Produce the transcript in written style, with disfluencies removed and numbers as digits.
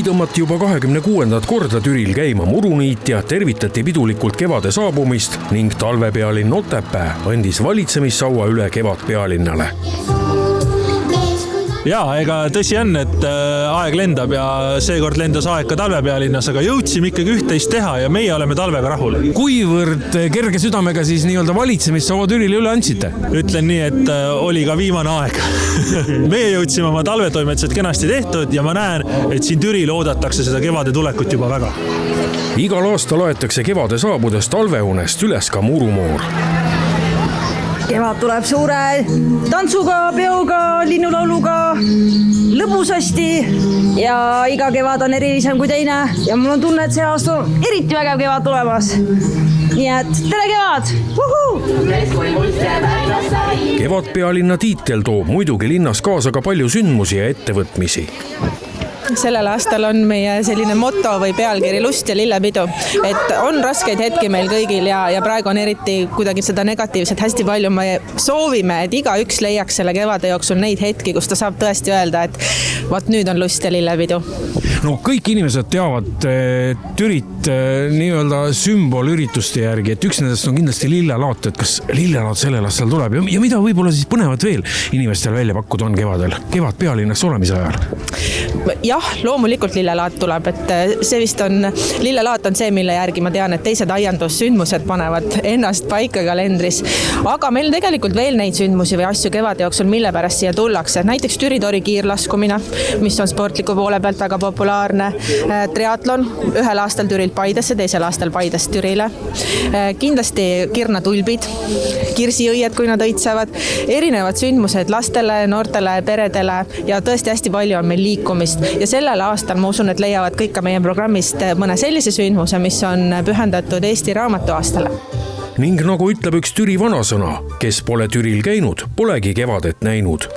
tõmmati juba 26. korda Türil käima muruniit ja tervitati pidulikult kevade saabumist ning talvepealinn Otepää andis valitsemissaua üle kevadpealinnale. Jaa, ega tõsi on, et aeg lendab ja seekord lendas aeg ka talvepealinnas, aga jõudsime ikkagi üht-teist teha ja meie oleme talvega rahul. Kuivõrd kerge südamega siis nii-öelda valitsemissaua Türile üle andsite? Ütlen nii, et oli ka viimane aeg. Meie jõudsime oma talvetoimetused kenasti tehtud ja ma näen, et siin Türil oodatakse seda kevade tulekut juba väga. Igal aastal aetakse kevade saabudes talveunest üles ka murumoor. Kevad tuleb suure tantsuga, peoga, linnulauluga, lõbusasti ja iga kevad on erilisem kui teine ja mul on tunne, et see aasta on eriti vägev kevad tulemas. Nii et tere kevad! Kevadpealinna tiitel toob muidugi linnas kaasa ka palju sündmusi ja ettevõtmisi. Sellel aastal on meie selline motto või pealkiri lust ja lillepidu, et on raskeid hetki meil kõigil ja praegu on eriti kuidagi seda negatiivset hästi palju. Me soovime, et igaüks leiaks selle kevade jooksul neid hetki, kus ta saab tõesti öelda, et vaat nüüd on lust ja lillepidu. No kõik inimesed teavad Türit nii-öelda sümbolürituste järgi, et üks nendest on kindlasti lillelaat, et kas lillelaat sellel aastal tuleb ja mida võib-olla siis põnevat veel inimestel välja pakkuda on kevadel, kevadpealinnas olemise ajal? Jah, loomulikult lillelaat tuleb, et see vist on, lillelaat on see, mille järgi ma tean, et teised aiandussündmused panevad ennast paika kalendris, aga meil on tegelikult veel neid sündmusi või asju kevade jooksul, mille pärast siia tullakse. Näiteks Türi tori kiirlaskumine, mis on sportliku poole pealt väga populaarne, triatlon ühel aastal Türilt Paidesse, teisel aastal Paidest Türile, kindlasti kirnatulbid, kirsiõied, kui nad õitsevad, erinevad sündmused lastele, noortele, peredele ja tõesti hästi palju on meil liikumist ja sellel aastal ma usun, et leiavad kõik ka meie programmist mõne sellise sündmuse, mis on pühendatud Eesti raamatuaastale. Ning nagu ütleb üks Türi vanasõna, kes pole Türil käinud, polegi kevadet näinud.